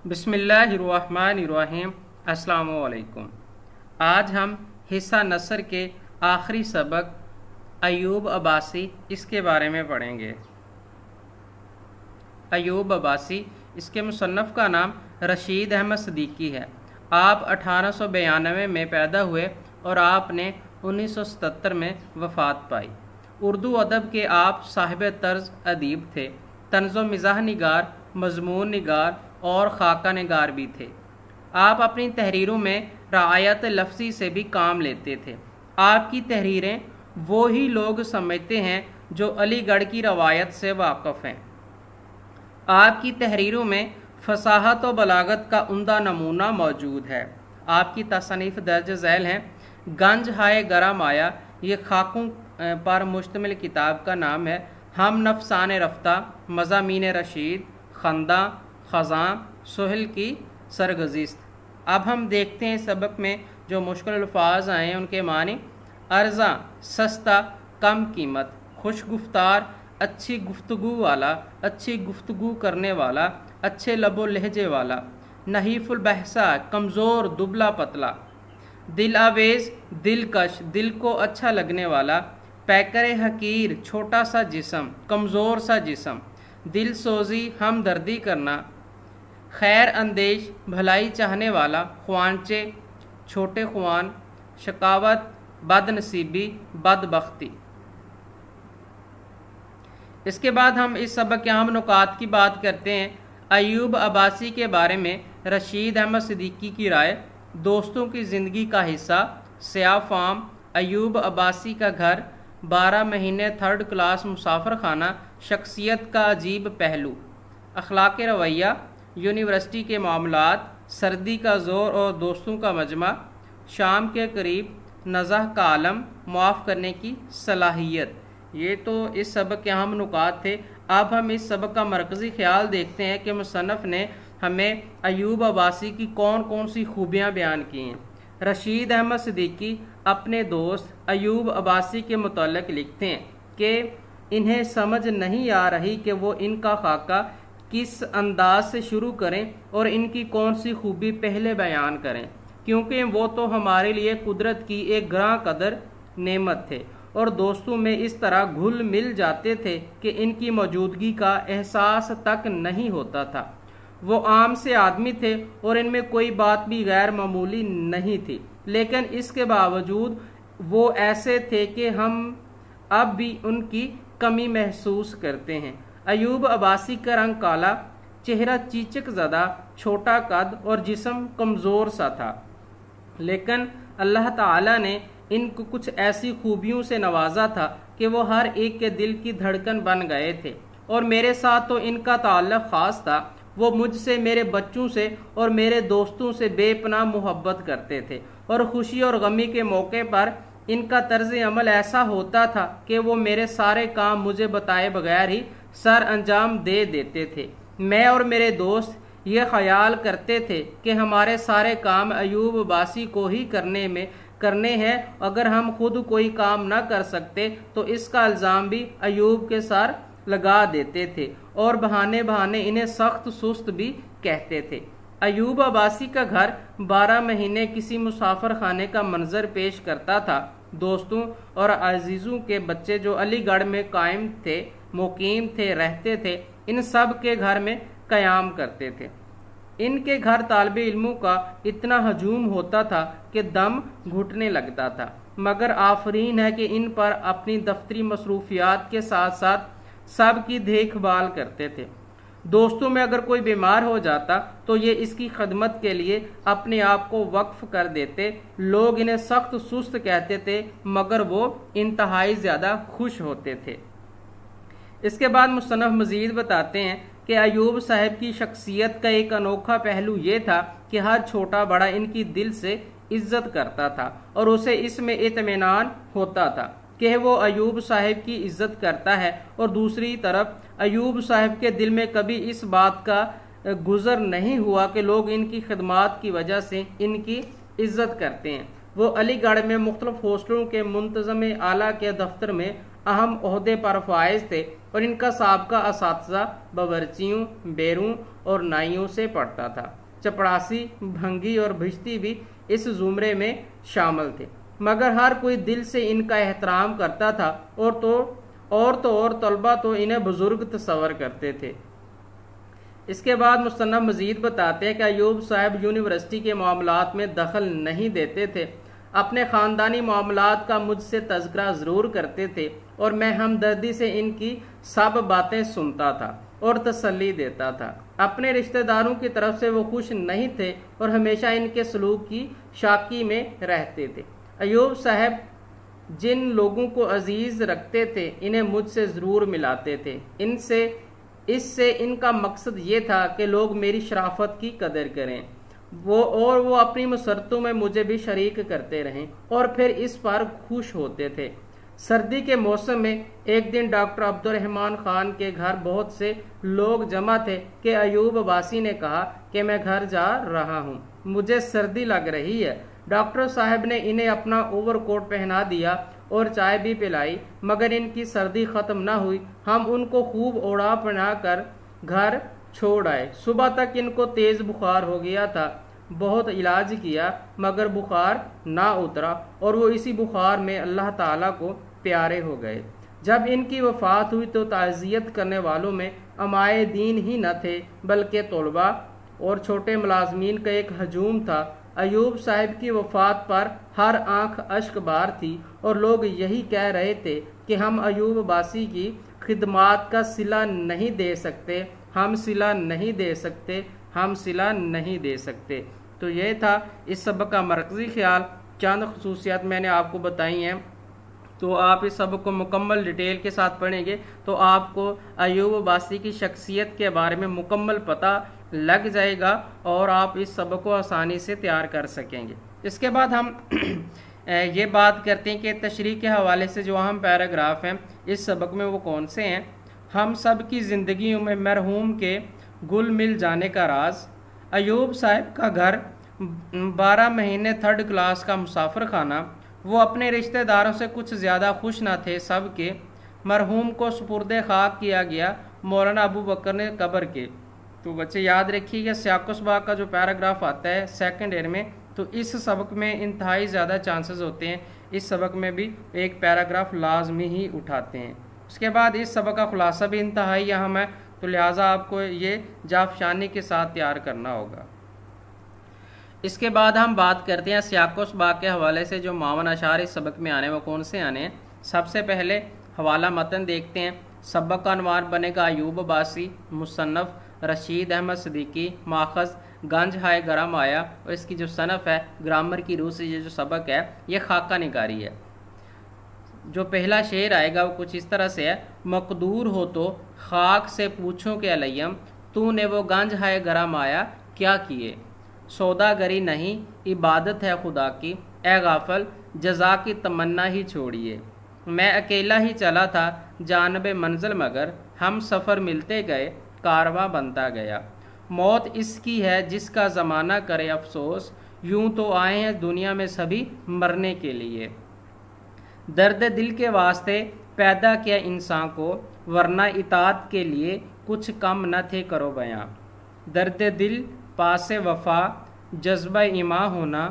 बिस्मिल्लाहिर्रहमानिर्रहीम। अस्सलाम वालेकुम। आज हम हिस्सा नसर के आखिरी सबक अयूब अब्बासी इसके बारे में पढ़ेंगे। अयूब अब्बासी, इसके मुसन्नफ़ का नाम रशीद अहमद सिद्दीकी है। आप 1892 में पैदा हुए और आपने 1977 में वफ़ात पाई। उर्दू अदब के आप साहिब तर्ज अदीब थे। तंज़ो मिज़ाह निगार, मज़मून निगार और खाका निगार भी थे। आप अपनी तहरीरों में रआयत लफ्ज़ी से भी काम लेते थे। आपकी तहरीरें वो ही लोग समझते हैं जो अलीगढ़ की रवायत से वाक़फ़ हैं। आपकी तहरीरों में फसाहत और बलागत का उम्दा नमूना मौजूद है। आपकी तसनीफ़ दर्ज झैल हैं। गंज हाय गरम आया, ये खाकों पर मुश्तमिल किताब का नाम है। हम नफसान रफ्ता, मज़ामीन रशीद, खंदा, ख़ज़ां, सोहल की सरगुज़िश्त। अब हम देखते हैं सबक में जो मुश्किल अल्फाज आए हैं उनके मानी। अर्ज़ा, सस्ता, कम कीमत। खुश गुफ्तार, अच्छी गुफ्तगू वाला, अच्छी गुफ्तगू करने वाला, अच्छे लबो लहजे वाला। नहीफुल बहसा, कमज़ोर, दुबला पतला। दिल आवेज़, दिलकश, दिल को अच्छा लगने वाला। पैकर हकीर, छोटा सा जिस्म, कमज़ोर सा जिस्म। दिल सोजी, हमदर्दी करना। खैर अंदेश, भलाई चाहने वाला। ख्वानचे, छोटे ख्वान। शकावत, बदनसीबी, बदबख्ती। इसके बाद हम इस सबक के अहम नुकात की बात करते हैं। अयूब अब्बासी के बारे में रशीद अहमद सिद्दीकी की राय। दोस्तों की ज़िंदगी का हिस्सा। स्याह फार्म। अयूब अब्बासी का घर। 12 महीने 3rd क्लास मुसाफिर खाना। शख्सियत का अजीब पहलू। अखलाक रवैया। यूनिवर्सिटी के मामलात। सर्दी का ज़ोर और दोस्तों का मजमा। शाम के करीब। नज़ह का आलम, मुआफ़ करने की सलाहियत। ये तो इस सबक के अहम नुकात थे। अब हम इस सबक का मरकज़ी ख्याल देखते हैं कि मुसन्नफ़ ने हमें अयूब अब्बासी की कौन कौन सी खूबियाँ बयान की हैं। रशीद अहमद सिद्दीकी अपने दोस्त अयूब अब्बासी के मुतल्लिक़ लिखते हैं कि इन्हें समझ नहीं आ रही कि वो इनका खाका किस अंदाज से शुरू करें और इनकी कौन सी खूबी पहले बयान करें, क्योंकि वो तो हमारे लिए कुदरत की एक ग्रां कदर नेमत थे और दोस्तों में इस तरह घुल मिल जाते थे कि इनकी मौजूदगी का एहसास तक नहीं होता था। वो आम से आदमी थे और इनमें कोई बात भी गैर मामूली नहीं थी, लेकिन इसके बावजूद वो ऐसे थे कि हम अब भी उनकी कमी महसूस करते हैं। अयूब अब्बासी का रंग काला, चेहरा चीचक ज़दा, छोटा कद और जिस्म कमज़ोर सा था, लेकिन अल्लाह ताला ने इनको कुछ ऐसी खूबियों से नवाजा था कि वो हर एक के दिल की धड़कन बन गए थे। और मेरे साथ तो इनका ताल्लुक़ ख़ास था। वो मुझसे, मेरे बच्चों से और मेरे दोस्तों से बेपनाह मोहब्बत करते थे और खुशी और गमी के मौके पर इनका तर्ज अमल ऐसा होता था कि वो मेरे सारे काम मुझे बताए बगैर ही सर अंजाम दे देते थे। मैं और मेरे दोस्त ये ख्याल करते थे कि हमारे सारे काम अयूब अब्बासी को ही करने हैं। अगर हम खुद कोई काम न कर सकते तो इसका इल्ज़ाम भी अयूब के सर लगा देते थे और बहाने बहाने इन्हें सख्त सुस्त भी कहते थे। अयूब अब्बासी का घर 12 महीने किसी मुसाफिर खाने का मंजर पेश करता था। दोस्तों और अजीज़ों के बच्चे जो अलीगढ़ में कायम थे, मुकीम थे, रहते थे, इन सब के घर में क़याम करते थे। इनके घर तालिब इल्मों का इतना हजूम होता था कि दम घुटने लगता था, मगर आफरीन है कि इन पर अपनी दफ्तरी मसरूफियात के साथ साथ सब की देखभाल करते थे। दोस्तों में अगर कोई बीमार हो जाता तो ये इसकी खदमत के लिए अपने आप को वक्फ कर देते। लोग इन्हें सख्त सुस्त कहते थे, मगर वो इंतहाई ज़्यादा खुश होते थे। इसके बाद मुसन्नफ़ मज़ीद बताते हैं कि अयूब साहब की शख्सियत का एक अनोखा पहलू ये था कि हर छोटा बड़ा इनकी दिल से इज्जत करता था और उसे इसमें इत्मीनान होता था कि वो अयूब साहब की इज्जत करता है, और दूसरी तरफ अयूब साहब के दिल में कभी इस बात का गुजर नहीं हुआ कि लोग इनकी खिदमात की वजह से इनकी इज्जत करते हैं। वो अलीगढ़ में मुख्तलिफ हॉस्टलों के मुंतज़म आला के दफ्तर में अहम ओहदे पर फायज थे और इनका साबका असातिज़ा बावर्चियों, बेरों और नाइयों से पढ़ता था। चपड़ासी, भंगी और भिश्ती भी इस जुमरे में शामिल थे, मगर हर कोई दिल से इनका एहतराम करता था और तलबा तो इन्हें बुजुर्ग तस्वर करते थे। इसके बाद मुसन्नफ मजीद बताते हैं कि अयूब साहब यूनिवर्सिटी के मामलात में दखल नहीं देते थे, अपने ख़ानदानी मामलात का मुझसे तज़किरा ज़रूर करते थे और मैं हमदर्दी से इनकी सब बातें सुनता था और तसल्ली देता था। अपने रिश्तेदारों की तरफ से वो खुश नहीं थे और हमेशा इनके सलूक की शाकी में रहते थे। अयूब साहब जिन लोगों को अजीज रखते थे इन्हें मुझसे ज़रूर मिलाते थे। इससे इनका मकसद ये था कि लोग मेरी शराफत की कदर करें, वो अपनी मुसरतों में मुझे भी शरीक करते रहें और फिर इस पर खुश होते थे। सर्दी के मौसम में एक दिन डॉक्टर अब्दुर्रहमान खान के घर बहुत से लोग जमा थे कि अयूब अब्बासी ने कहा कि मैं घर जा रहा हूँ, मुझे सर्दी लग रही है। डॉक्टर साहब ने इन्हें अपना ओवरकोट पहना दिया और चाय भी पिलाई, मगर इनकी सर्दी खत्म न हुई। हम उनको खूब ओढ़ा पहना कर घर छोड़ आए। सुबह तक इनको तेज बुखार हो गया था, बहुत इलाज किया मगर बुखार ना उतरा और वो इसी बुखार में अल्लाह ताला को प्यारे हो गए। जब इनकी वफात हुई तो ताज़ियत करने वालों में अमाए दीन ही न थे बल्कि तलबा और छोटे मुलाजमीन का एक हजूम था। अयूब साहब की वफात पर हर आंख अश्क बार थी और लोग यही कह रहे थे कि हम अयूब अब्बासी की खिदमात का सिला नहीं दे सकते, हम सिला नहीं दे सकते, हम सिला नहीं दे सकते। तो यह था इस सबक का मरकज़ी ख्याल। चंद खसूसियात मैंने आपको बताई हैं, तो आप इस सबक को मुकम्मल डिटेल के साथ पढ़ेंगे तो आपको अयूब अब्बासी की शख्सियत के बारे में मुकम्मल पता लग जाएगा और आप इस सबक को आसानी से तैयार कर सकेंगे। इसके बाद हम ये बात करते हैं कि तशरीह के हवाले से जो अहम पैराग्राफ हैं इस सबक में वो कौन से हैं। हम सब की ज़िंदगियों में मरहूम के गुल मिल जाने का राज। अयूब साहब का घर 12 महीने 3rd क्लास का मुसाफिर खाना। वो अपने रिश्तेदारों से कुछ ज़्यादा खुश न थे। सब के मरहूम को सुपुर्दे खाक किया गया मौलाना अबू बकर ने कब्र के। तो बच्चे याद रखिएगा सियाकुस बाग का जो पैराग्राफ आता है 2nd ईयर में, तो इस सबक में इंतहाई ज़्यादा चांसेस होते हैं इस सबक में भी एक पैराग्राफ लाजमी ही उठाते हैं। उसके बाद इस सबक का खुलासा भी इंतहाई अहम है, तो लिहाजा आपको ये जाफशानी के साथ तैयार करना होगा। इसके बाद हम बात करते हैं सियाकुस बाग के हवाले से जो मावन अशार इस सबक में आने वो कौन से आने हैं। सबसे पहले हवाला मतन देखते हैं। सबक का अनवान बनेगा अयूब अब्बासी, मुसन्नफ रशीद अहमद सिद्दीकी, माखज़ गंज हाय गरम आया, और इसकी जो सनफ़ है ग्रामर की रूह से ये जो सबक है ये खाका निगारी है। जो पहला शेर आएगा वो कुछ इस तरह से है। मकदूर हो तो खाक से पूछो के अलयम, तूने वो गंज हाय गरम आया क्या किए। सौदागरी नहीं इबादत है खुदा की, ए गाफल जज़ा की तमन्ना ही छोड़िए। मैं अकेला ही चला था जानबे मंजिल मगर, हम सफ़र मिलते गए कारवां बनता गया। मौत इसकी है जिसका ज़माना करे अफसोस, यूं तो आए हैं दुनिया में सभी मरने के लिए। दर्द दिल के वास्ते पैदा किया इंसान को, वरना इताअत के लिए कुछ कम न थे करो बयां। दर्द दिल पासे वफा जज्बा ईमा होना,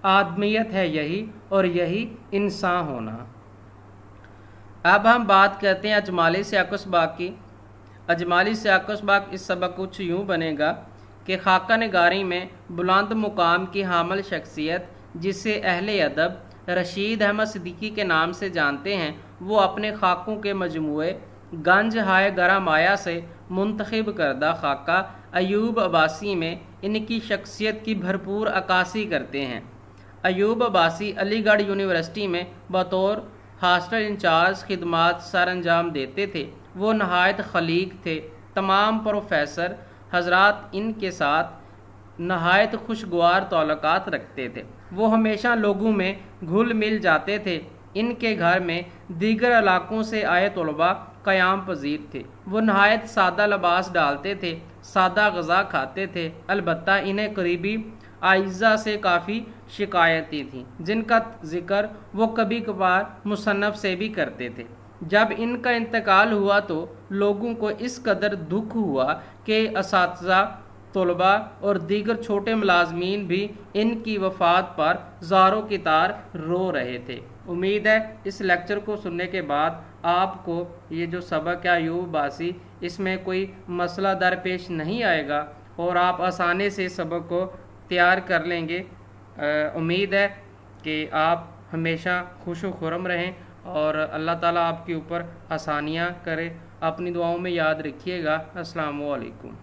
आदमियत है यही और यही इंसान होना। अब हम बात करते हैं अजमाली सियाकुस बाग की। अजमाली सियाकुस बाग इस सबक कुछ यूँ बनेगा कि खाका निगारी में बुलंद मुकाम की हामिल शख्सियत जिसे अहले अदब रशीद अहमद सिद्दीकी के नाम से जानते हैं, वो अपने खाकों के मजमूए गंज हाय गरम आया से मुंतखब करदा खाका अयूब अब्बासी में इनकी शख्सियत की भरपूर अक्कासी करते हैं। अयूब अब्बासी अलीगढ़ यूनिवर्सिटी में बतौर हॉस्टल इंचार्ज खिदमात सर अंजाम देते थे। वो नहायत खलीक थे। तमाम प्रोफेसर हजरात इनके साथ नहायत खुशगवार ताल्लुकात रखते थे। वो हमेशा लोगों में घुल मिल जाते थे। इनके घर में दीगर इलाकों से आए तलबा क़याम पजीर थे। वो नहायत सादा लिबास डालते थे, सादा ग़ज़ा खाते थे। अलबत्ता इन्हें करीबी आइज़ा से काफ़ी शिकायतें थीं जिनका जिक्र वो कभी कभार मुसन्नफ़ से भी करते थे। जब इनका इंतकाल हुआ तो लोगों को इस कदर दुख हुआ कि असातिज़ा, तलबा और दीगर छोटे मुलाजमीन भी इनकी वफ़ात पर ज़ारों की तार रो रहे थे। उम्मीद है इस लेक्चर को सुनने के बाद आपको ये जो सबक है अयूब अब्बासी, इसमें कोई मसला दरपेश नहीं आएगा और आप आसानी से सबक को तैयार कर लेंगे। उम्मीद है कि आप हमेशा खुश व खुर्म रहें और अल्लाह ताला आपके ऊपर आसानियाँ करे। अपनी दुआओं में याद रखिएगा। अस्सलामु अलैकुम।